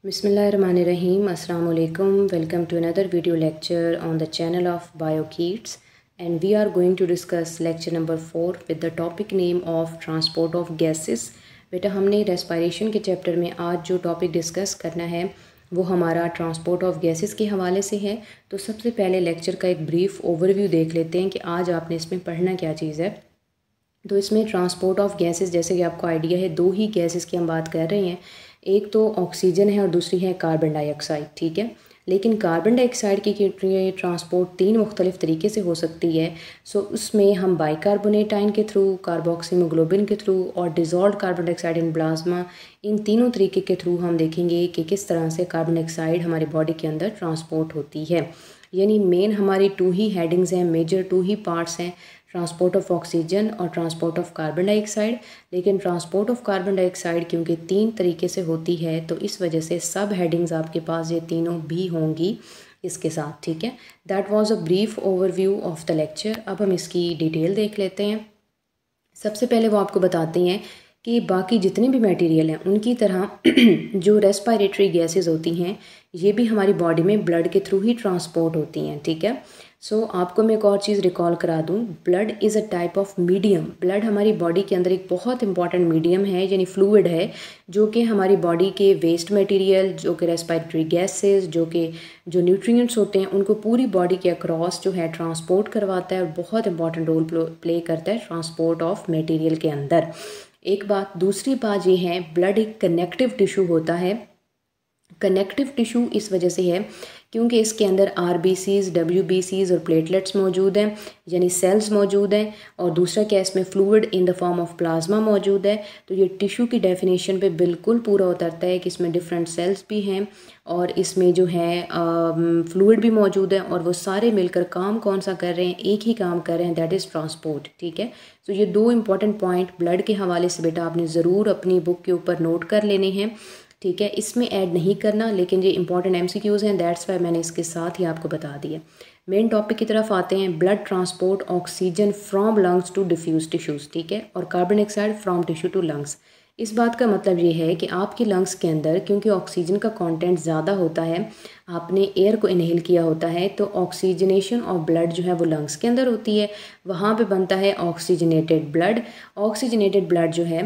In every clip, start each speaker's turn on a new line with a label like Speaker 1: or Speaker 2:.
Speaker 1: Bismillahirrahmanirrahim. Assalamu alaikum. Welcome to another video lecture on the channel of BioKids, and we are going to discuss lecture number 4 with the topic name of transport of gases. बेटा हमने respiration के chapter में आज जो topic discuss करना है वो हमारा ट्रांसपोर्ट ऑफ गैसेस के हवाले से है। तो सबसे पहले लेक्चर का एक ब्रीफ ओवरव्यू देख लेते हैं कि आज आपने इसमें पढ़ना क्या चीज़ है। तो इसमें ट्रांसपोर्ट ऑफ गैसेस जैसे कि आपको आइडिया है, दो ही गैसेस की हम बात कर रहे हैं। एक तो ऑक्सीजन है और दूसरी है कार्बन डाइऑक्साइड, ठीक है। लेकिन कार्बन डाइऑक्साइड की ट्रांसपोर्ट तीन मुख्तलिफ़ तरीके से हो सकती है। सो उसमें हम बाइकार्बोनेट आयन के थ्रू, कार्बोक्सीमोग्लोबिन के थ्रू और dissolved carbon dioxide in plasma, इन तीनों तरीके के थ्रू हम देखेंगे कि किस तरह से कार्बन डाइऑक्साइड हमारी बॉडी के अंदर ट्रांसपोर्ट होती है। यानी मेन हमारी टू ही हेडिंग्स हैं, मेजर टू ही पार्ट्स हैं, ट्रांसपोर्ट ऑफ ऑक्सीजन और ट्रांसपोर्ट ऑफ कार्बन डाइऑक्साइड। लेकिन ट्रांसपोर्ट ऑफ कार्बन डाइऑक्साइड क्योंकि तीन तरीके से होती है तो इस वजह से सब हेडिंग्स आपके पास ये तीनों भी होंगी इसके साथ, ठीक है। That was a brief overview of the lecture. अब हम इसकी डिटेल देख लेते हैं। सबसे पहले वो आपको बताते हैं कि बाकी जितने भी मटेरियल हैं उनकी तरह जो रेस्पिरेटरी गैसेस होती हैं ये भी हमारी बॉडी में ब्लड के थ्रू ही ट्रांसपोर्ट होती हैं, ठीक है। सो आपको मैं एक और चीज़ रिकॉल करा दूं, blood is a type of medium. Blood हमारी बॉडी के अंदर एक बहुत इंपॉर्टेंट मीडियम है, यानी फ्लूइड है, जो कि हमारी बॉडी के वेस्ट मटेरियल, जो कि रेस्पिरेटरी गैसेस, जो न्यूट्रिएंट्स होते हैं, उनको पूरी बॉडी के अक्रॉस जो है ट्रांसपोर्ट करवाता है और बहुत इंपॉर्टेंट रोल प्ले करता है ट्रांसपोर्ट ऑफ मटेरियल के अंदर। एक बात, दूसरी बात ये है ब्लड एक कनेक्टिव टिश्यू होता है। कनेक्टिव टिश्यू इस वजह से है क्योंकि इसके अंदर आरबीसीज, डब्ल्यूबीसीज और प्लेटलेट्स मौजूद हैं, यानी सेल्स मौजूद हैं। और दूसरा क्या, इसमें fluid in the form of plasma मौजूद है। तो ये टिश्यू की डेफिनेशन पे बिल्कुल पूरा उतरता है कि इसमें डिफरेंट सेल्स भी हैं और इसमें जो है फ्लूइड भी मौजूद है और वो सारे मिलकर काम कौन सा कर रहे हैं, एक ही काम कर रहे हैं, दैट इज़ ट्रांसपोर्ट, ठीक है। तो ये दो इंपॉर्टेंट पॉइंट ब्लड के हवाले से बेटा आपने ज़रूर अपनी बुक के ऊपर नोट कर लेने हैं, ठीक है। इसमें ऐड नहीं करना, लेकिन ये इंपॉर्टेंट एमसीक्यूज़ हैं, दैट्स वाई मैंने इसके साथ ही आपको बता दिया। मेन टॉपिक की तरफ आते हैं। Blood transport oxygen from lungs to diffuse tissues, ठीक है, और carbon dioxide from tissue to lungs. इस बात का मतलब ये है कि आपके लंग्स के अंदर क्योंकि ऑक्सीजन का कंटेंट ज़्यादा होता है, आपने एयर को इनहेल किया होता है, तो ऑक्सीजनेशन ऑफ ब्लड जो है वो लंग्स के अंदर होती है। वहाँ पे बनता है ऑक्सीजनेटेड ब्लड। ऑक्सीजनेटेड ब्लड जो है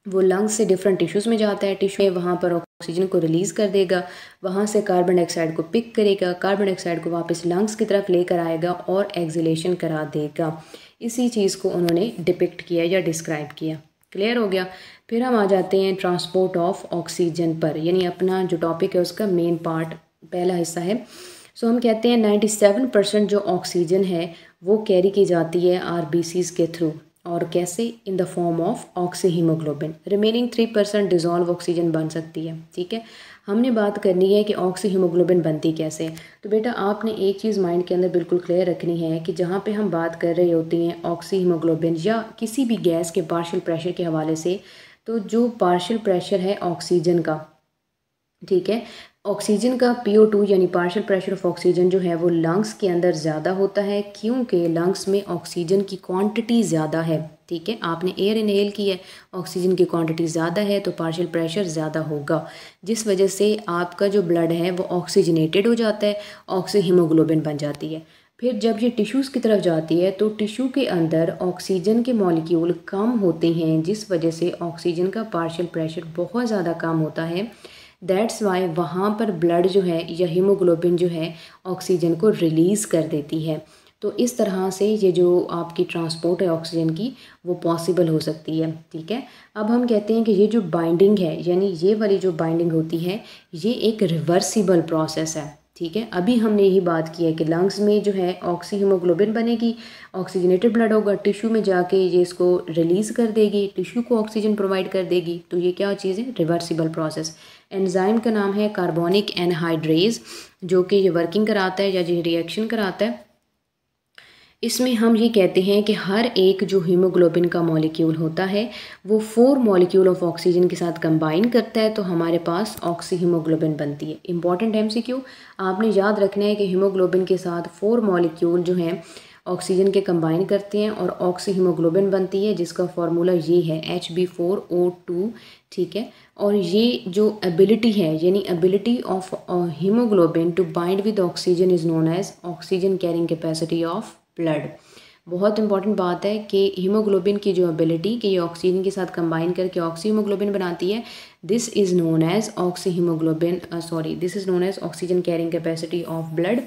Speaker 1: वो लंग्स से डिफरेंट टिश्यूज़ में जाता है। टिश्यू में वहाँ पर ऑक्सीजन को रिलीज़ कर देगा, वहाँ से कार्बन डाइऑक्साइड को पिक करेगा, कार्बन डाइऑक्साइड को वापस लंग्स की तरफ लेकर आएगा और एक्सहेलेशन करा देगा। इसी चीज़ को उन्होंने डिपिक्ट किया या डिस्क्राइब किया। क्लियर हो गया। फिर हम आ जाते हैं ट्रांसपोर्ट ऑफ ऑक्सीजन पर, यानी अपना जो टॉपिक है उसका मेन पार्ट पहला हिस्सा है। सो हम कहते हैं 97% जो ऑक्सीजन है वो कैरी की जाती है आरबीसीज़ के थ्रू। और कैसे? In the form of oxyhaemoglobin. Remaining 3% dissolve oxygen बन सकती है, ठीक है। हमने बात करनी है कि ऑक्सीहीमोग्लोबिन बनती कैसे। तो बेटा आपने एक चीज़ माइंड के अंदर बिल्कुल क्लियर रखनी है कि जहाँ पे हम बात कर रहे होती हैं ऑक्सीहीमोग्लोबिन या किसी भी गैस के पार्शियल प्रेशर के हवाले से, तो जो पार्शियल प्रेशर है ऑक्सीजन का, ठीक है, ऑक्सीजन का PO2 यानी पार्शियल प्रेशर ऑफ ऑक्सीजन जो है वो लंग्स के अंदर ज़्यादा होता है क्योंकि लंग्स में ऑक्सीजन की क्वांटिटी ज़्यादा है, ठीक है। आपने एयर इनहेल की है, ऑक्सीजन की क्वांटिटी ज़्यादा है तो पार्शियल प्रेशर ज़्यादा होगा, जिस वजह से आपका जो ब्लड है वो ऑक्सीजनेटेड हो जाता है, ऑक्सीहीमोग्लोबिन बन जाती है। फिर जब ये टिश्यूज़ की तरफ जाती है तो टिश्यू के अंदर ऑक्सीजन के मॉलिक्यूल कम होते हैं, जिस वजह से ऑक्सीजन का पार्शियल प्रेशर बहुत ज़्यादा कम होता है। दैट्स वाई वहाँ पर ब्लड जो है या हीमोग्लोबिन जो है ऑक्सीजन को रिलीज़ कर देती है। तो इस तरह से ये जो आपकी ट्रांसपोर्ट है ऑक्सीजन की वो पॉसिबल हो सकती है, ठीक है। अब हम कहते हैं कि ये जो बाइंडिंग है, यानी ये वाली जो बाइंडिंग होती है ये एक रिवर्सिबल प्रोसेस है, ठीक है। अभी हमने यही बात की है कि लंग्स में जो है ऑक्सीहीमोग्लोबिन बनेगी, ऑक्सीजनेटेड ब्लड होगा, टिश्यू में जाके ये इसको रिलीज़ कर देगी, टिश्यू को ऑक्सीजन प्रोवाइड कर देगी। तो ये क्या चीज़ है? Reversible process. एंजाइम का नाम है कार्बोनिक एनहाइड्रेज, जो कि ये वर्किंग कराता है या ये रिएक्शन कराता है। इसमें हम ये कहते हैं कि हर एक जो हीमोग्लोबिन का मॉलिक्यूल होता है वो 4 मॉलिक्यूल ऑफ ऑक्सीजन के साथ कंबाइन करता है तो हमारे पास ऑक्सीहीमोग्लोबिन बनती है। इंपॉर्टेंट MCQ आपने याद रखना है कि हीमोग्लोबिन के साथ 4 मॉलिक्यूल जो हैं ऑक्सीजन के कंबाइन करते हैं और ऑक्सी हीमोग्लोबिन बनती है, जिसका फार्मूला ये है Hb4O2, ठीक है। और ये जो एबिलिटी है, यानी ability of haemoglobin to bind with oxygen is known as oxygen carrying capacity of blood. बहुत इंपॉर्टेंट बात है कि हीमोग्लोबिन की जो एबिलिटी कि ये ऑक्सीजन के साथ कंबाइन करके ऑक्सी हीमोग्लोबिन बनाती है, this is known as oxy haemoglobin this is known as oxygen carrying capacity of blood.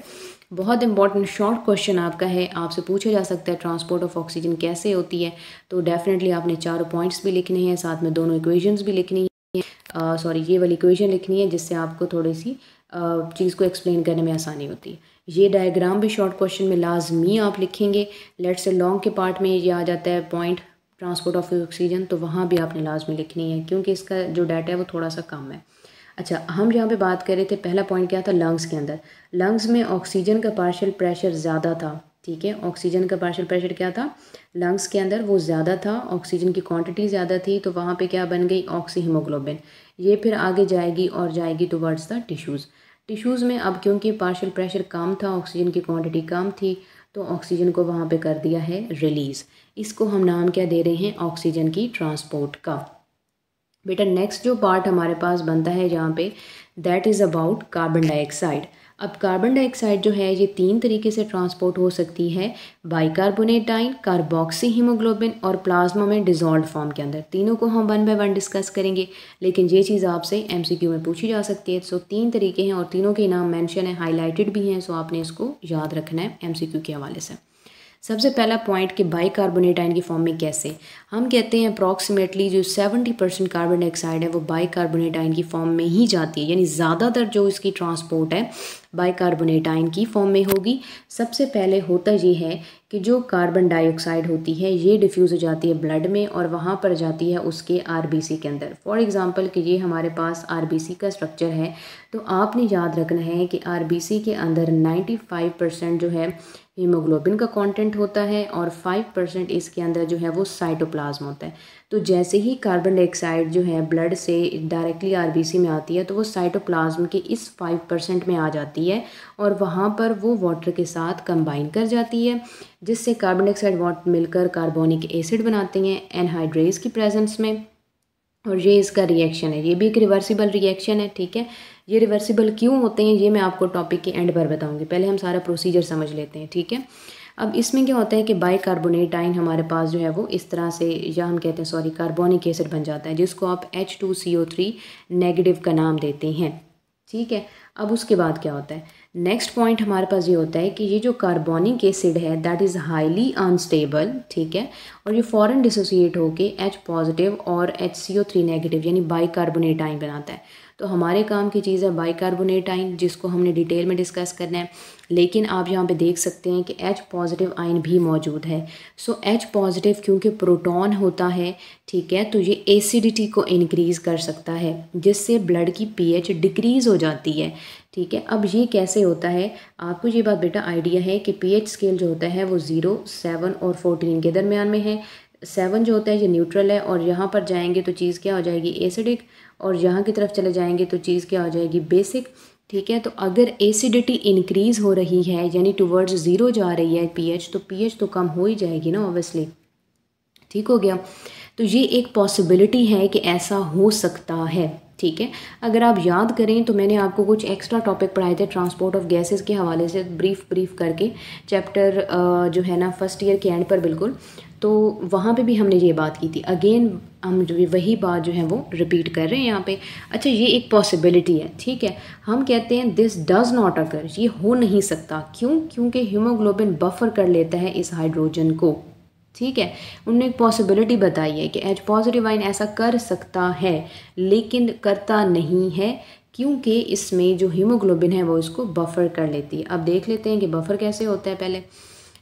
Speaker 1: बहुत इंपॉर्टेंट शॉर्ट क्वेश्चन आपका है, आपसे पूछा जा सकता है ट्रांसपोर्ट ऑफ ऑक्सीजन कैसे होती है। तो डेफिनेटली आपने चारों पॉइंट्स भी लिखने हैं, साथ में दोनों इक्वेशंस भी लिखनी है, ये वाली इक्वेशन लिखनी है, जिससे आपको थोड़ी सी चीज़ को एक्सप्लेन करने में आसानी होती है। ये डायग्राम भी शॉर्ट क्वेश्चन में लाजमी आप लिखेंगे। लेट्स से लॉन्ग के पार्ट में ये आ जाता है पॉइंट ट्रांसपोर्ट ऑफ ऑक्सीजन, तो वहाँ भी आपने लाजमी लिखनी है, क्योंकि इसका जो डाटा है वो थोड़ा सा कम है। अच्छा, हम यहाँ पे बात कर रहे थे, पहला पॉइंट क्या था, लंग्स के अंदर। लंग्स में ऑक्सीजन का पार्शियल प्रेशर ज़्यादा था, ठीक है। ऑक्सीजन का पार्शियल प्रेशर क्या था लंग्स के अंदर, वो ज़्यादा था, ऑक्सीजन की क्वांटिटी ज़्यादा थी, तो वहाँ पे क्या बन गई, ऑक्सी हीमोग्लोबिन। ये फिर आगे जाएगी और जाएगी टुवर्ड्स द टिश्यूज़। टिश्यूज़ में अब क्योंकि पार्शियल प्रेशर कम था, ऑक्सीजन की क्वांटिटी कम थी, तो ऑक्सीजन को वहाँ पे कर दिया है रिलीज़। इसको हम नाम क्या दे रहे हैं, ऑक्सीजन की ट्रांसपोर्ट का। बेटा नेक्स्ट जो पार्ट हमारे पास बनता है यहाँ पे, that is about carbon dioxide. अब कार्बन डाइऑक्साइड जो है ये 3 तरीके से ट्रांसपोर्ट हो सकती है, बाइकार्बोनेट आयन, कार्बोक्सी हीमोग्लोबिन और प्लाज्मा में डिजॉल्व फॉर्म के अंदर। तीनों को हम 1 बाय 1 डिस्कस करेंगे, लेकिन ये चीज़ आपसे MCQ में पूछी जा सकती है। सो 3 तरीके हैं और तीनों के नाम मेंशन है, हाईलाइटेड भी हैं, सो आपने इसको याद रखना है MCQ के हवाले से। सबसे पहला पॉइंट कि बाइकार्बोनेट आयन की फॉर्म में कैसे, हम कहते हैं अप्रॉक्सीमेटली जो 70% कार्बन डाइऑक्साइड है वो बाइकार्बोनेट आयन की फॉर्म में ही जाती है, यानी ज़्यादातर जो इसकी ट्रांसपोर्ट है बाइकार्बोनेट आयन की फॉर्म में होगी। सबसे पहले होता ये है कि जो कार्बन डाइऑक्साइड होती है ये डिफ्यूज़ हो जाती है ब्लड में और वहाँ पर जाती है उसके RBC के अंदर। फॉर एग्ज़ाम्पल कि ये हमारे पास RBC का स्ट्रक्चर है, तो आपने याद रखना है कि RBC के अंदर 95% जो है हीमोग्लोबिन का कंटेंट होता है और 5% इसके अंदर जो है वो साइटोप्लाज्म होता है। तो जैसे ही कार्बन डाइऑक्साइड जो है ब्लड से डायरेक्टली RBC में आती है, तो वो साइटोप्लाज्म के इस 5% में आ जाती है और वहाँ पर वो वाटर के साथ कंबाइन कर जाती है, जिससे कार्बन डाइऑक्साइड वाटर मिलकर कार्बोनिक एसिड बनाते हैं एनहाइड्रेज की प्रेजेंस में। और ये इसका रिएक्शन है, ये भी एक रिवर्सिबल रिएक्शन है, ठीक है। ये रिवर्सिबल क्यों होते हैं ये मैं आपको टॉपिक के एंड पर बताऊंगी, पहले हम सारा प्रोसीजर समझ लेते हैं, ठीक है। अब इसमें क्या होता है कि बाइकार्बोनेट आयन हमारे पास जो है वो इस तरह से, या हम कहते हैं कार्बोनिक एसिड बन जाता है, जिसको आप H2CO3 नेगेटिव का नाम देते हैं, ठीक है। अब उसके बाद क्या होता है, नेक्स्ट पॉइंट हमारे पास ये होता है कि ये जो कार्बोनिक एसिड है दैट इज़ हाईली अनस्टेबल, ठीक है, और ये फ़ौरन डिसोसिएट होके H पॉजिटिव और HCO3 नेगेटिव यानी बाइकार्बोनेट आयन बनाता है। तो हमारे काम की चीज़ है बाइकार्बोनेट आयन, जिसको हमने डिटेल में डिस्कस करना है, लेकिन आप यहाँ पे देख सकते हैं कि H पॉजिटिव आयन भी मौजूद है। सो H पॉजिटिव क्योंकि प्रोटॉन होता है, ठीक है, तो ये एसिडिटी को इंक्रीज़ कर सकता है, जिससे ब्लड की pH डिक्रीज़ हो जाती है, ठीक है। अब ये कैसे होता है, आपको ये बात बेटा आइडिया है कि pH स्केल जो होता है वो 0, 7 और 14 के दरमियान में है। 7 जो होता है ये न्यूट्रल है और यहाँ पर जाएंगे तो चीज़ क्या हो जाएगी, एसिडिक, और यहाँ की तरफ चले जाएंगे तो चीज़ क्या हो जाएगी, बेसिक, ठीक है। तो अगर एसिडिटी इंक्रीज़ हो रही है यानी टुवर्ड्स 0 जा रही है pH, तो pH तो कम हो ही जाएगी ना ऑब्वियसली, ठीक हो गया। तो ये एक पॉसिबिलिटी है कि ऐसा हो सकता है, ठीक है। अगर आप याद करें तो मैंने आपको कुछ एक्स्ट्रा टॉपिक पढ़ाए थे ट्रांसपोर्ट ऑफ गैसेस के हवाले से, ब्रीफ करके चैप्टर जो है ना फर्स्ट ईयर के एंड पर बिल्कुल, तो वहाँ पे भी हमने ये बात की थी। अगेन हम जो वही बात जो है वो रिपीट कर रहे हैं यहाँ पे। अच्छा, ये एक पॉसिबिलिटी है, ठीक है। हम कहते हैं दिस डज़ नॉट अकर, ये हो नहीं सकता, क्यों, क्योंकि हीमोग्लोबिन बफर कर लेता है इस हाइड्रोजन को, ठीक है। उन्होंने एक पॉसिबिलिटी बताई है कि H पॉजिटिव आयन ऐसा कर सकता है, लेकिन करता नहीं है, क्योंकि इसमें जो हीमोग्लोबिन है वो इसको बफर कर लेती है। अब देख लेते हैं कि बफर कैसे होता है पहले,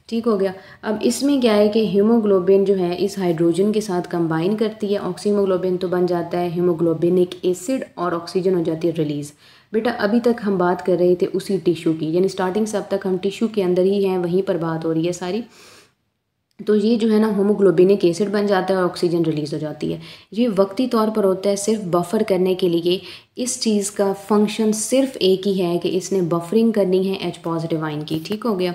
Speaker 1: ठीक हो गया। अब इसमें क्या है कि हीमोग्लोबिन जो है इस हाइड्रोजन के साथ कंबाइन करती है, ऑक्सी हीमोग्लोबिन तो बन जाता है हीमोग्लोबिनिक एसिड और ऑक्सीजन हो जाती है रिलीज़। बेटा अभी तक हम बात कर रहे थे उसी टिश्यू की, यानी स्टार्टिंग से अब तक हम टिश्यू के अंदर ही हैं, वहीं पर बात हो रही है सारी। तो ये जो है ना होमोग्लोबिनिक एसिड बन जाता है और ऑक्सीजन रिलीज़ हो जाती है। ये वक्ती तौर पर होता है सिर्फ बफर करने के लिए। इस चीज़ का फंक्शन सिर्फ एक ही है कि इसने बफरिंग करनी है H पॉजिटिव आयन की, ठीक हो गया।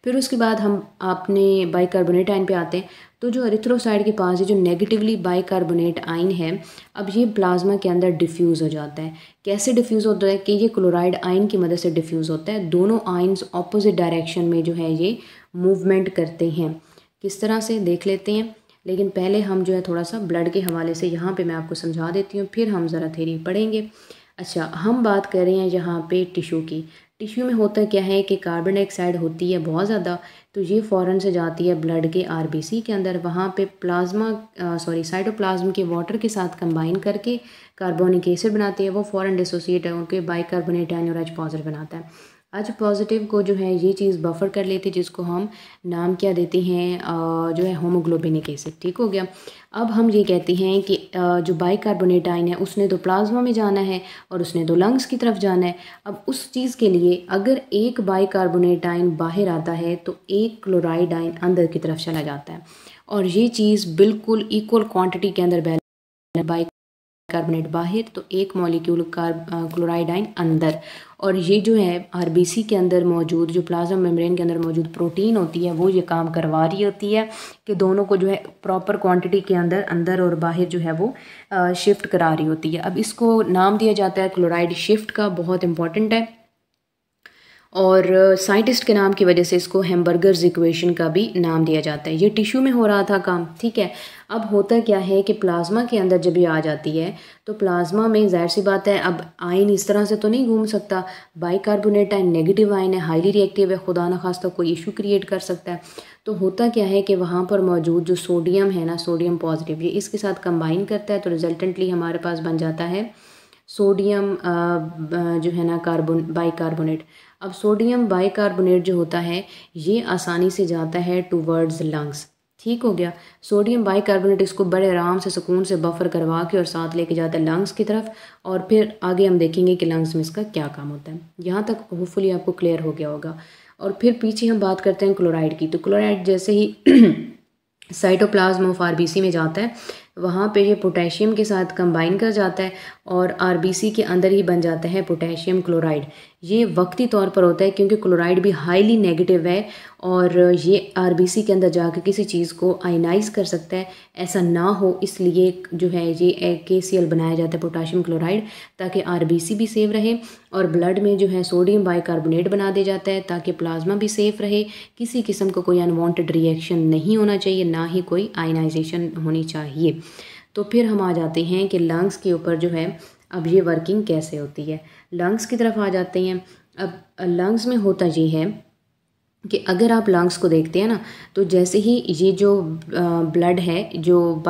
Speaker 1: फिर उसके बाद हम अपने बाइकार्बोनेट आयन पे आते हैं। तो जो एरिथ्रोसाइड के पास जो नेगेटिवली बाइकार्बोनेट आयन है, अब ये प्लाज्मा के अंदर डिफ्यूज़ हो जाता है। कैसे डिफ्यूज़ होता है कि ये क्लोराइड आयन की मदद से डिफ्यूज़ होता है। दोनों आयन्स ऑपोजिट डायरेक्शन में जो है ये मूवमेंट करते हैं। किस तरह से देख लेते हैं, लेकिन पहले हम जो है थोड़ा सा ब्लड के हवाले से यहाँ पे मैं आपको समझा देती हूँ, फिर हम ज़रा थ्योरी पढ़ेंगे। अच्छा, हम बात कर रहे हैं यहाँ पे टिश्यू की। टिश्यू में होता क्या है कि कार्बन डाइऑक्साइड होती है बहुत ज़्यादा, तो ये फ़ौरन से जाती है ब्लड के आरबीसी के अंदर। वहाँ पे साइटोप्लाज्म के वाटर के साथ कंबाइन करके कार्बोनिक एसिड बनाती है। वो फ़ौरन डिसोसिएट है उनके बाइकार्बोनेट आयन और H पॉजिटिव बनाता है। H पॉजिटिव को जो है ये चीज़ बफर कर लेती है, जिसको हम नाम क्या देते हैं, जो है होमोग्लोबिनिक एसिड। ठीक हो गया। अब हम ये कहते हैं कि जो बाइकार्बोनेट आयन है उसने तो प्लाज्मा में जाना है और उसने तो लंग्स की तरफ जाना है। अब उस चीज़ के लिए अगर एक बाइकार्बोनेट आयन बाहर आता है तो एक क्लोराइड आयन अंदर की तरफ चला जाता है, और ये चीज़ बिल्कुल इक्वल क्वांटिटी के अंदर बैलेंस। कार्बोनेट बाहर तो एक मॉलिक्यूल क्लोराइड आयन अंदर। और ये जो है आरबीसी के अंदर मौजूद जो प्लाज्मा मेम्ब्रेन के अंदर मौजूद प्रोटीन होती है, वो ये काम करवा रही होती है कि दोनों को जो है प्रॉपर क्वांटिटी के अंदर अंदर और बाहर जो है वो शिफ्ट करा रही होती है। अब इसको नाम दिया जाता है क्लोराइड शिफ्ट का, बहुत इंपॉर्टेंट है, और साइंटिस्ट के नाम की वजह से इसको हैम्बर्गर्स इक्वेशन का भी नाम दिया जाता है। ये टिश्यू में हो रहा था काम, ठीक है। अब होता क्या है कि प्लाज्मा के अंदर जब ये आ जाती है तो प्लाज्मा में जाहिर सी बात है अब आयन इस तरह से तो नहीं घूम सकता। बाइकार्बोनेट आयन नेगेटिव आयन है, हाईली रिएक्टिव है, खुदा न खास्ता कोई इशू क्रिएट कर सकता है। तो होता क्या है कि वहाँ पर मौजूद जो सोडियम है ना, सोडियम पॉजिटिव, ये इसके साथ कंबाइन करता है, तो रिजल्टेंटली हमारे पास बन जाता है सोडियम जो है ना बाइकार्बोनेट। अब सोडियम बाइकार्बोनेट जो होता है ये आसानी से जाता है टूवर्ड्स लंग्स। ठीक हो गया। सोडियम बाइकार्बोनेट इसको बड़े आराम से सुकून से बफर करवा के और साथ लेके जाता है लंग्स की तरफ, और फिर आगे हम देखेंगे कि लंग्स में इसका क्या काम होता है। यहाँ तक होपफुली आपको क्लियर हो गया होगा। और फिर पीछे हम बात करते हैं क्लोराइड की। तो क्लोराइड जैसे ही साइटोप्लाज्म ऑफ आरबीसी में जाता है, वहाँ पे ये पोटेशियम के साथ कंबाइन कर जाता है और आरबीसी के अंदर ही बन जाता है पोटेशियम क्लोराइड। ये वक्ती तौर पर होता है क्योंकि क्लोराइड भी हाईली नेगेटिव है और ये आरबीसी के अंदर जाकर किसी चीज़ को आयनाइज कर सकता है। ऐसा ना हो इसलिए जो है ये KCl बनाया जाता है, पोटेशियम क्लोराइड, ताकि आरबीसी भी सेफ रहे, और ब्लड में जो है सोडियम बाइकार्बोनेट बना दिया जाता है ताकि प्लाज्मा भी सेफ रहे। किसी किस्म का कोई अनवांटेड रिएक्शन नहीं होना चाहिए, ना ही कोई आयनाइजेशन होनी चाहिए। तो फिर हम आ जाते हैं कि लंग्स के ऊपर जो है अब ये वर्किंग कैसे होती है। लंग्स की तरफ आ जाते हैं। अब लंग्स में होता ये है कि अगर आप लंग्स को देखते हैं ना, तो जैसे ही ये जो ब्लड है, जो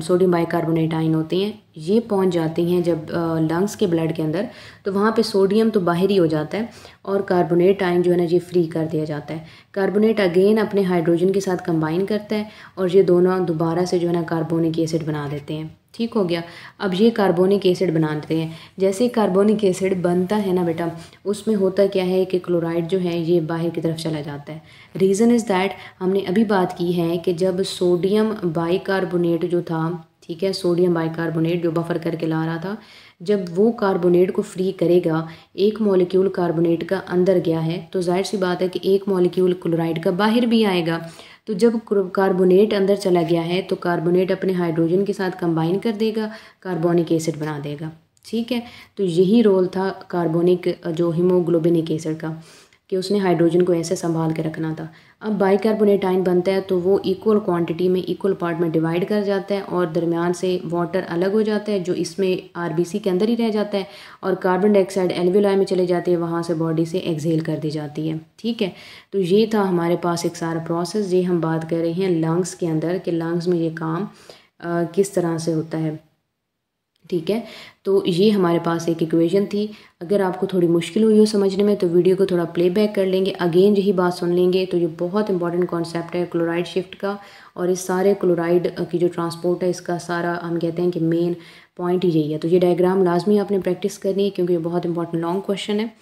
Speaker 1: सोडियम बाइकार्बोनेट आयन होते हैं, ये पहुंच जाते हैं जब लंग्स के ब्लड के अंदर, तो वहाँ पे सोडियम तो बाहर ही हो जाता है और कार्बोनेट आयन जो है ना ये फ्री कर दिया जाता है। कार्बोनेट अगेन अपने हाइड्रोजन के साथ कंबाइन करता है और ये दोनों दोबारा से जो है ना कार्बोनिक एसिड बना देते हैं। ठीक हो गया। अब ये कार्बोनिक एसिड बनाते हैं। जैसे कार्बोनिक एसिड बनता है ना बेटा, उसमें होता क्या है कि क्लोराइड जो है ये बाहर की तरफ चला जाता है। रीज़न इज़ दैट हमने अभी बात की है कि जब सोडियम बाइकार्बोनेट जो था, ठीक है, सोडियम बाइकार्बोनेट जो बफर करके ला रहा था, जब वो कार्बोनेट को फ्री करेगा, एक मॉलिक्यूल कार्बोनेट का अंदर गया है, तो जाहिर सी बात है कि एक मॉलिक्यूल क्लोराइड का बाहर भी आएगा। तो जब कार्बोनेट अंदर चला गया है तो कार्बोनेट अपने हाइड्रोजन के साथ कंबाइन कर देगा, कार्बोनिक एसिड बना देगा। ठीक है। तो यही रोल था कार्बोनिक जो हीमोग्लोबिनिक एसिड का, कि उसने हाइड्रोजन को ऐसे संभाल के रखना था। अब बाइकार्बोनेट आयन बनता है तो वो इक्वल क्वांटिटी में इक्वल पार्ट में डिवाइड कर जाता है और दरमियान से वाटर अलग हो जाता है, जो इसमें आरबीसी के अंदर ही रह जाता है, और कार्बन डाइऑक्साइड एल्वियोलाई में चले जाते हैं, वहाँ से बॉडी से एक्सहेल कर दी जाती है। ठीक है। तो ये था हमारे पास एक सारा प्रोसेस। ये हम बात कर रहे हैं लंग्स के अंदर कि लंग्स में ये काम किस तरह से होता है। ठीक है। तो ये हमारे पास एक इक्वेशन थी। अगर आपको थोड़ी मुश्किल हुई हो समझने में तो वीडियो को थोड़ा प्लेबैक कर लेंगे, अगेन यही बात सुन लेंगे। तो ये बहुत इंपॉर्टेंट कॉन्सेप्ट है क्लोराइड शिफ्ट का, और इस सारे क्लोराइड की जो ट्रांसपोर्ट है इसका सारा हम कहते हैं कि मेन पॉइंट ही यही है। तो ये डायग्राम लाजमी आपने प्रैक्टिस करनी है क्योंकि ये बहुत इंपॉर्टेंट लॉन्ग क्वेश्चन है।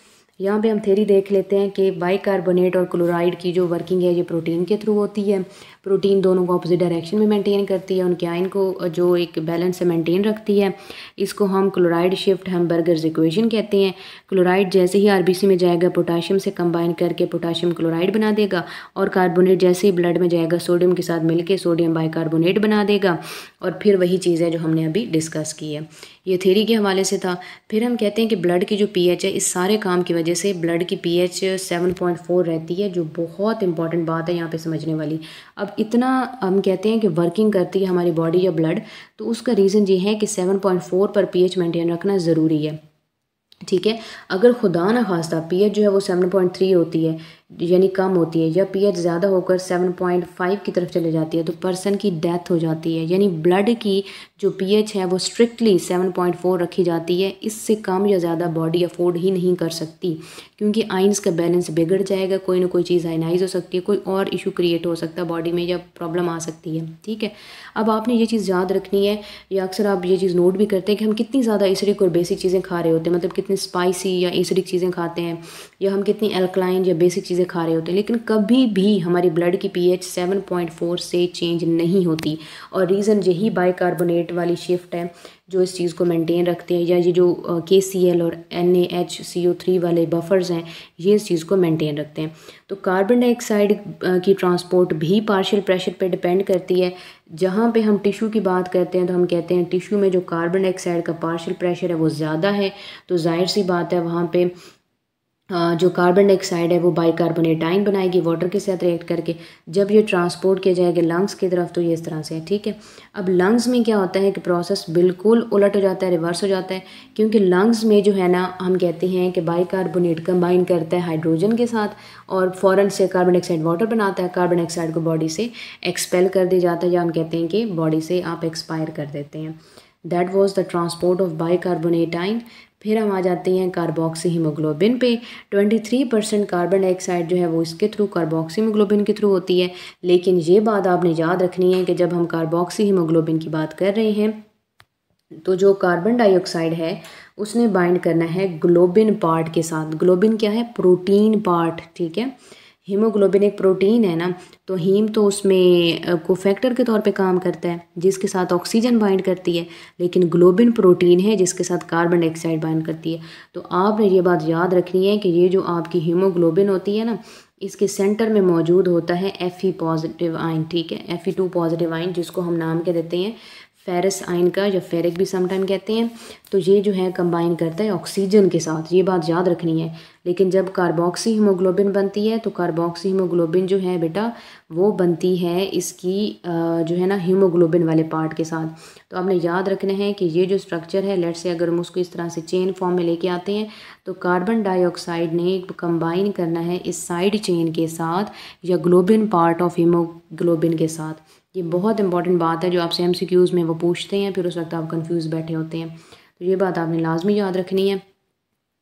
Speaker 1: यहाँ पे हम थ्योरी देख लेते हैं कि बाइकार्बोनेट और क्लोराइड की जो वर्किंग है ये प्रोटीन के थ्रू होती है। प्रोटीन दोनों को अपोजिट डायरेक्शन में मेंटेन करती है, उनके आयन को जो एक बैलेंस से मेंटेन रखती है। इसको हम क्लोराइड शिफ्ट हैम्बर्गर्स इक्वेशन कहते हैं। क्लोराइड जैसे ही आरबीसी में जाएगा पोटाशियम से कंबाइन करके पोटाशियम क्लोराइड बना देगा, और कार्बोनेट जैसे ही ब्लड में जाएगा सोडियम के साथ मिलके सोडियम बाइकार्बोनेट बना देगा। और फिर वही चीज़ है जो हमने अभी डिस्कस की है, ये थ्योरी के हवाले से था। फिर हम कहते हैं कि ब्लड की जो पीएच है, इस सारे काम की वजह से ब्लड की पीएच 7.4 रहती है, जो बहुत इंपॉर्टेंट बात है यहाँ पे समझने वाली। अब इतना हम कहते हैं कि वर्किंग करती है हमारी बॉडी या ब्लड, तो उसका रीज़न ये है कि 7.4 पर पीएच मेंटेन रखना ज़रूरी है। ठीक है, अगर खुदा ना खास्ता पीएच जो है वो 7.3 होती है यानी कम होती है, या पीएच ज़्यादा होकर 7.5 की तरफ चले जाती है, तो पर्सन की डेथ हो जाती है। यानी ब्लड की जो पीएच है वो स्ट्रिक्टली 7.4 रखी जाती है, इससे कम या ज़्यादा बॉडी अफोर्ड ही नहीं कर सकती, क्योंकि आइंस का बैलेंस बिगड़ जाएगा, कोई ना कोई चीज़ आयनाइज हो सकती है, कोई और इशू क्रिएट हो सकता है बॉडी में या प्रॉब्लम आ सकती है। ठीक है, अब आपने ये चीज़ याद रखनी है, या अक्सर आप ये चीज़ नोट भी करते हैं कि हम कितनी ज़्यादा एसिडिक और बेसिक चीज़ें खा रहे होते हैं, मतलब कितनी स्पाइसी या एसिडिक चीज़ें खाते हैं, या हम कितनी एल्कलाइन या बेसिक चीज़ें खा रहे होते हैं, लेकिन कभी भी हमारी ब्लड की पीएच 7.4 से चेंज नहीं होती। और रीज़न यही बाइकार्बोनेट वाली शिफ्ट है जो इस चीज़ को मेंटेन रखते हैं, या ये जो KCl और NaHCO3 वाले बफर्स हैं ये इस चीज़ को मेंटेन रखते हैं। तो कार्बन डाइऑक्साइड की ट्रांसपोर्ट भी पार्शियल प्रेशर पे डिपेंड करती है। जहाँ पे हम टिश्यू की बात करते हैं तो हम कहते हैं टिश्यू में जो कार्बन डाइऑक्साइड का पार्शियल प्रेशर है वो ज़्यादा है, तो जाहिर सी बात है वहाँ पे जो कार्बन डाइऑक्साइड है वो बाइकार्बोनेट आयन बनाएगी वाटर के साथ रिएक्ट करके। जब ये ट्रांसपोर्ट किया जाएगा लंग्स की तरफ तो ये इस तरह से है। ठीक है, अब लंग्स में क्या होता है कि प्रोसेस बिल्कुल उलट हो जाता है, रिवर्स हो जाता है, क्योंकि लंग्स में जो है ना हम कहते हैं कि बाइकार्बोनेट कंबाइन करता है हाइड्रोजन के साथ और फ़ौरन से कार्बन डाइऑक्साइड वाटर बनाता है, कार्बन डाइऑक्साइड को बॉडी से एक्सपेल कर दिया जाता है, या हम कहते हैं कि बॉडी से आप एक्सपायर कर देते हैं। That was the transport of bicarbonate ion. फिर हम आ जाते हैं कार्बोक्सी हीमोग्लोबिन पे। 23% कार्बन डाइऑक्साइड जो है वो इसके थ्रू कार्बोक्सी हीमोग्लोबिन के थ्रू होती है। लेकिन ये बात आपने याद रखनी है कि जब हम कार्बोक्सी हीमोग्लोबिन की बात कर रहे हैं तो जो कार्बन डाइऑक्साइड है उसने बाइंड करना है ग्लोबिन पार्ट के साथ। ग्लोबिन क्या है? Protein part. ठीक है, हीमोग्लोबिन एक प्रोटीन है ना, तो हीम तो उसमें कोफैक्टर के तौर पे काम करता है जिसके साथ ऑक्सीजन बाइंड करती है, लेकिन ग्लोबिन प्रोटीन है जिसके साथ कार्बन डाइऑक्साइड बाइंड करती है। तो आपने ये बात याद रखनी है कि ये जो आपकी हीमोग्लोबिन होती है ना, इसके सेंटर में मौजूद होता है Fe पॉजिटिव आयन। ठीक है, Fe2 पॉजिटिव आयन, जिसको हम नाम के देते हैं फेरस आयन का, या फेरिक भी समटाइम कहते हैं। तो ये जो है कंबाइन करता है ऑक्सीजन के साथ, ये बात याद रखनी है। लेकिन जब कार्बोक्सी हीमोग्लोबिन बनती है तो कार्बोक्सी हीमोग्लोबिन जो है बेटा वो बनती है इसकी जो है ना हीमोग्लोबिन वाले पार्ट के साथ। तो आपने याद रखना है कि ये जो स्ट्रक्चर है, लेट्स से अगर हम उसको इस तरह से चेन फॉर्म में लेके आते हैं तो कार्बन डाइऑक्साइड ने कंबाइन करना है इस साइड चेन के साथ या ग्लोबिन पार्ट ऑफ हीमोग्लोबिन के साथ। ये बहुत इंपॉर्टेंट बात है जो आपसे MCQs में वो पूछते हैं, फिर उस वक्त आप कंफ्यूज बैठे होते हैं, तो ये बात आपने लाजमी याद रखनी है।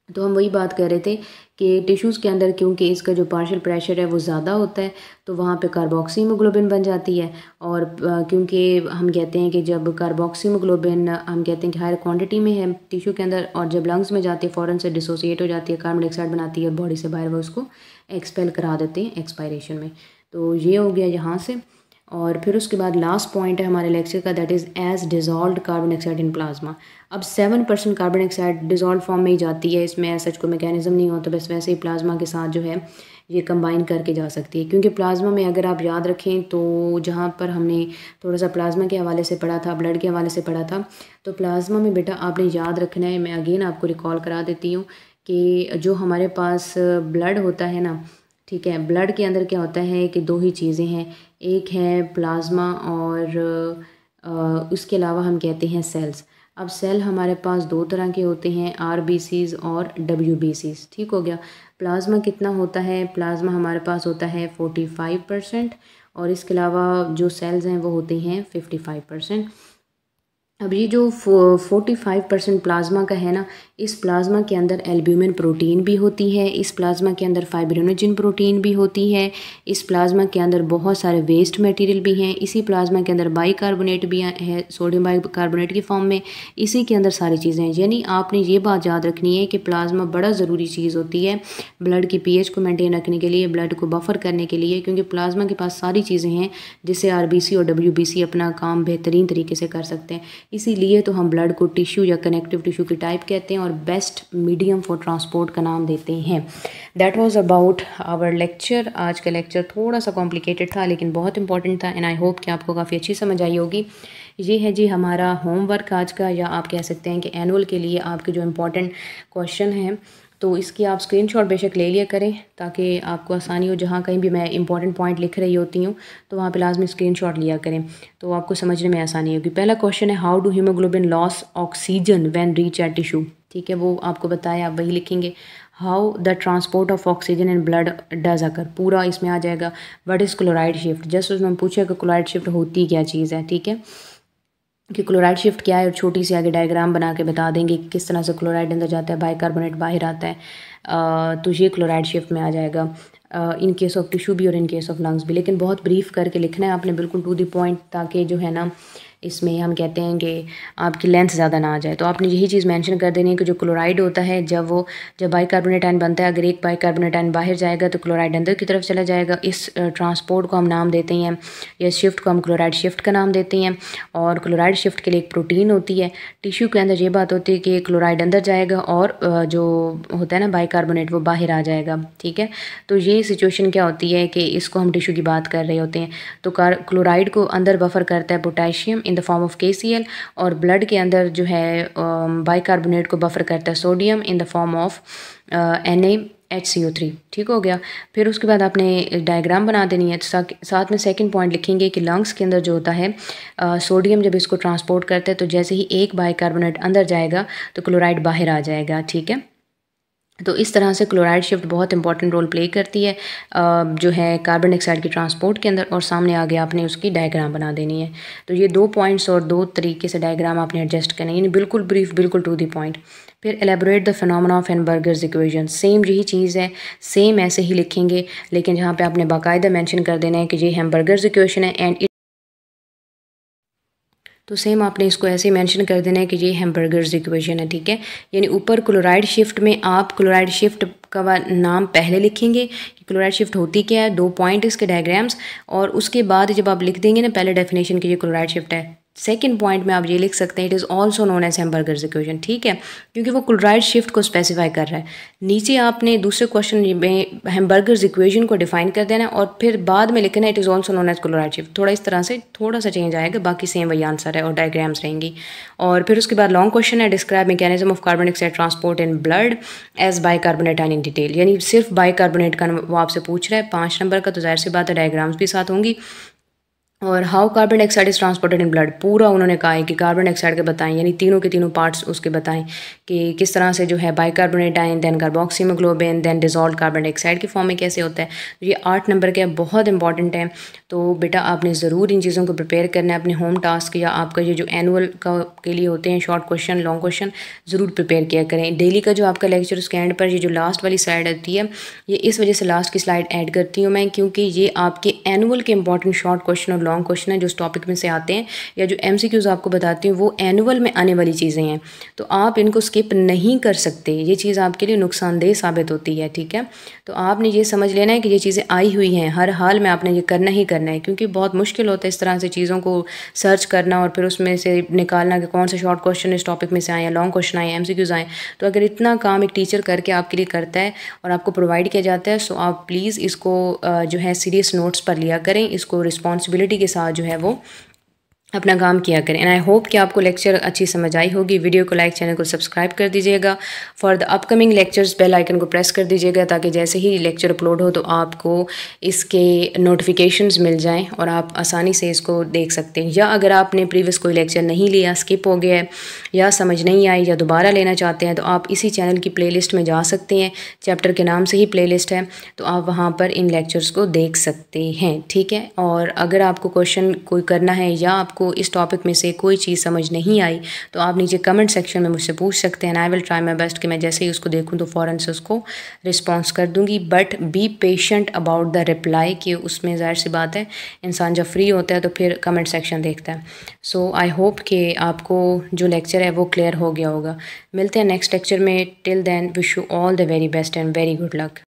Speaker 1: तो हम वही बात कर रहे थे कि टिश्यूज़ के अंदर क्योंकि इसका जो पार्शियल प्रेशर है वो ज़्यादा होता है तो वहाँ पे कार्बोक्सी हीमोग्लोबिन बन जाती है। और क्योंकि हम कहते हैं कि जब कार्बोक्सी हीमोग्लोबिन हम कहते हैं कि हायर क्वांटिटी में है टिश्यू के अंदर और जब लंग्स में जाती है फ़ौरन से डिसोसिएट हो जाती है, कार्बन डाइऑक्साइड बनाती है और बॉडी से बाहर वो उसको एक्सपेल करा देते हैं एक्सपायरेशन में। तो ये हो गया यहाँ से। और फिर उसके बाद लास्ट पॉइंट है हमारे लेक्चर का, that is as dissolved carbon dioxide in plasma. अब 7% कार्बन डाइऑक्साइड डिज़ोल्व फॉर्म में ही जाती है, इसमें सच को मैकेनिज्म नहीं होता, बस वैसे ही प्लाज्मा के साथ जो है ये कंबाइन करके जा सकती है। क्योंकि प्लाज्मा में अगर आप याद रखें तो जहाँ पर हमने थोड़ा सा प्लाज्मा के हवाले से पढ़ा था, ब्लड के हवाले से पढ़ा था, तो प्लाज्मा में बेटा आपने याद रखना है, मैं अगेन आपको रिकॉल करा देती हूँ कि जो हमारे पास ब्लड होता है ना, ठीक है, ब्लड के अंदर क्या होता है कि दो ही चीज़ें हैं, एक है प्लाज्मा और उसके अलावा हम कहते हैं सेल्स। अब सेल हमारे पास दो तरह के होते हैं, RBCs और WBCs। ठीक हो गया। प्लाज्मा कितना होता है? प्लाज्मा हमारे पास होता है 45% और इसके अलावा जो सेल्स हैं वो होते हैं 55%। अब ये जो 45% प्लाज्मा का है ना, इस प्लाज्मा के अंदर एल्ब्यूमिन प्रोटीन भी होती है, इस प्लाज्मा के अंदर फाइब्रिनोजन प्रोटीन भी होती है, इस प्लाज्मा के अंदर बहुत सारे वेस्ट मटेरियल भी हैं, इसी प्लाज्मा के अंदर बाइकार्बोनेट भी है, सोडियम बाइकार्बोनेट की फॉर्म में, इसी के अंदर सारी चीज़ें हैं। यानी आपने ये बात याद रखनी है कि प्लाज्मा बड़ा ज़रूरी चीज़ होती है ब्लड की pH को मेंटेन रखने के लिए, ब्लड को बफर करने के लिए, क्योंकि प्लाज्मा के पास सारी चीज़ें हैं जिससे RBC और WBC अपना काम बेहतरीन तरीके से कर सकते हैं। इसीलिए तो हम ब्लड को टिश्यू या कनेक्टिव टिश्यू की टाइप कहते हैं और बेस्ट मीडियम फॉर ट्रांसपोर्ट का नाम देते हैं। That was about our lecture. आज का लेक्चर थोड़ा सा कॉम्प्लिकेटेड था लेकिन बहुत इंपॉर्टेंट था एंड आई होप कि आपको काफ़ी अच्छी समझ आई होगी। ये है जी हमारा होमवर्क आज का, या आप कह सकते हैं कि एनुअल के लिए आपके जो इम्पोर्टेंट क्वेश्चन हैं, तो इसकी आप स्क्रीनशॉट बेशक ले लिया करें ताकि आपको आसानी हो। जहाँ कहीं भी मैं इंपॉर्टेंट पॉइंट लिख रही होती हूँ तो वहाँ पे लाजमी स्क्रीनशॉट लिया करें तो आपको समझने में आसानी होगी। पहला क्वेश्चन है, how do haemoglobin loss oxygen when reach at tissue. ठीक है, वो आपको बताया, आप वही लिखेंगे। How the transport of oxygen in blood does occur, पूरा इसमें आ जाएगा। What is chloride shift, just उसमें पूछे कि क्लोराइड शिफ्ट होती क्या चीज़ है। ठीक है, कि क्लोराइड शिफ्ट क्या है और छोटी सी आगे डायग्राम बना के बता देंगे कि किस तरह से क्लोराइड अंदर जाता है, बाइकार्बोनेट बाहर आता है। तो ये क्लोराइड शिफ्ट में आ जाएगा इन केस ऑफ टिश्यू भी और इन केस ऑफ लंग्स भी। लेकिन बहुत ब्रीफ करके लिखना है आपने, बिल्कुल टू द पॉइंट, ताकि जो है ना इसमें हम कहते हैं कि आपकी लेंथ ज़्यादा ना आ जाए। तो आपने यही चीज़ मेंशन कर देनी है कि जो क्लोराइड होता है जब बाइकार्बोनेट आयन बनता है, अगर एक बाइकार्बोनेट आयन बाहर जाएगा तो क्लोराइड अंदर की तरफ चला जाएगा। इस ट्रांसपोर्ट को हम नाम देते हैं, या शिफ्ट को हम क्लोराइड शिफ्ट का नाम देते हैं। और क्लोराइड शिफ्ट के लिए एक प्रोटीन होती है। टिश्यू के अंदर ये बात होती है कि क्लोराइड अंदर जाएगा और जो होता है ना बाइकार्बोनेट वो बाहर आ जाएगा। ठीक है, तो ये सिचुएशन क्या होती है कि इसको हम टिश्यू की बात कर रहे होते हैं। तो क्लोराइड को अंदर बफर करता है potassium in the form of KCl, और ब्लड के अंदर जो है बाइकार्बोनेट को बफर करता है sodium in the form of NaHCO3। ठीक हो गया। फिर उसके बाद आपने डायग्राम बना देनी है। तो साथ में सेकंड पॉइंट लिखेंगे कि लंग्स के अंदर जो होता है सोडियम जब इसको ट्रांसपोर्ट करता है तो जैसे ही एक बाइकार्बोनेट अंदर जाएगा तो क्लोराइड बाहर आ जाएगा। ठीक है, तो इस तरह से क्लोराइड शिफ्ट बहुत इंपॉर्टेंट रोल प्ले करती है जो है कार्बन डाइऑक्साइड की ट्रांसपोर्ट के अंदर। और सामने आगे आपने उसकी डायग्राम बना देनी है। तो ये 2 पॉइंट्स और 2 तरीके से डायग्राम आपने एडजस्ट करना है, यानी बिल्कुल ब्रीफ, बिल्कुल टू द पॉइंट। फिर elaborate the phenomena of Hamburger's equation, same यही चीज़ है, सेम ऐसे ही लिखेंगे, लेकिन जहाँ पे आपने बाकायदा मेंशन कर देना है कि ये हैम्बर्गर्स इक्वेशन है एंड तो सेम आपने इसको ऐसे मेंशन कर देना है कि ये हैम्बर्गर्स इक्वेशन है। ठीक है, यानी ऊपर क्लोराइड शिफ्ट में आप क्लोराइड शिफ्ट का नाम पहले लिखेंगे कि क्लोराइड शिफ्ट होती क्या है, 2 पॉइंट इसके डायग्राम्स, और उसके बाद जब आप लिख देंगे ना पहले डेफिनेशन की ये क्लोराइड शिफ्ट है, सेकंड पॉइंट में आप ये लिख सकते हैं it is also known as Hamburger's equation. ठीक है, क्योंकि वो क्लोराइड शिफ्ट को स्पेसिफाई कर रहा है। नीचे आपने दूसरे क्वेश्चन में हैम्बर्गर्स इक्वेशन को डिफाइन कर देना और फिर बाद में लिखना है it is also known as chloride shift. थोड़ा इस तरह से थोड़ा सा चेंज आएगा, बाकी सेम वही आंसर है और डायग्राम्स रहेंगी। और फिर उसके बाद लॉन्ग क्वेश्चन है, describe mechanism of carbon dioxide transport in blood as bicarbonate ion in detail, यानी सिर्फ बाइकार्बोनेट का वो आपसे पूछ रहा है 5 नंबर का, तो जाहिर सी बात है डायग्राम्स भी साथ होंगी। और how carbon dioxide is transported in blood, पूरा उन्होंने कहा है कि कार्बन डाइऑक्साइड के बताएं, यानी तीनों के तीनों पार्ट्स उसके बताएं कि किस तरह से जो है bicarbonate ion, then carboxy haemoglobin, then dissolve carbon dioxide की फॉर्म में कैसे होता है। तो ये 8 नंबर के बहुत इंपॉर्टेंट है। तो बेटा आपने ज़रूर इन चीज़ों को प्रिपेयर करना है अपने होम टास्क या आपका ये जो एनुअल का के लिए होते हैं शॉर्ट क्वेश्चन, लॉन्ग क्वेश्चन, ज़रूर प्रिपेयर किया करें। डेली का जो आपका लेक्चर उसके एंड पर ये जो लास्ट वाली स्लाइड आती है, ये इस वजह से लास्ट की स्लाइड ऐड करती हूँ मैं, क्योंकि ये आपके एनुअल के इंपॉर्टेंट शॉर्ट क्वेश्चन और लॉन्ग क्वेश्चन है जो टॉपिक में से आते हैं, या जो MCQs आपको बताती हूँ वो एनुअल में आने वाली चीज़ें हैं, तो आप इनको स्किप नहीं कर सकते। ये चीज़ आपके लिए नुकसानदेह साबित होती है। ठीक है, तो आपने ये समझ लेना है कि ये चीज़ें आई हुई हैं, हर हाल में आपने ये करना ही करना है, क्योंकि बहुत मुश्किल होता है इस तरह से चीज़ों को सर्च करना और फिर उसमें से निकालना कि कौन सा शॉर्ट क्वेश्चन इस टॉपिक में से आए या लॉन्ग क्वेश्चन आए, MCQs आए। तो अगर इतना काम एक टीचर करके आपके लिए करता है और आपको प्रोवाइड किया जाता है, सो आप प्लीज़ इसको जो है सीरियस नोट्स पर लिया करें, इसको रिस्पॉन्सिबिलिटी के साथ जो है वो अपना काम किया करें। एंड आई होप कि आपको लेक्चर अच्छी समझ आई होगी। वीडियो को लाइक, चैनल को सब्सक्राइब कर दीजिएगा। For the upcoming lectures bell icon को प्रेस कर दीजिएगा ताकि जैसे ही लेक्चर अपलोड हो तो आपको इसके नोटिफिकेशंस मिल जाएं और आप आसानी से इसको देख सकते हैं। या अगर आपने प्रीवियस कोई लेक्चर नहीं लिया, स्किप हो गया है या समझ नहीं आई या दोबारा लेना चाहते हैं, तो आप इसी चैनल की प्लेलिस्ट में जा सकते हैं। चैप्टर के नाम से ही प्लेलिस्ट है, तो आप वहाँ पर इन लेक्चर्स को देख सकते हैं। ठीक है, और अगर आपको क्वेश्चन कोई करना है या आप आपको इस टॉपिक में से कोई चीज़ समझ नहीं आई तो आप नीचे कमेंट सेक्शन में मुझसे पूछ सकते हैं। I will try my best कि मैं जैसे ही उसको देखूँ तो फ़ौरन से उसको रिस्पॉन्स कर दूँगी। But be patient about the reply, कि उसमें ज़ाहिर सी बात है इंसान जब फ्री होता है तो फिर कमेंट सेक्शन देखता है। सो आई होप कि आपको जो लेक्चर है वो क्लियर हो गया होगा। मिलते हैं नेक्स्ट लेक्चर में। Till then wish you all the very best and very good luck.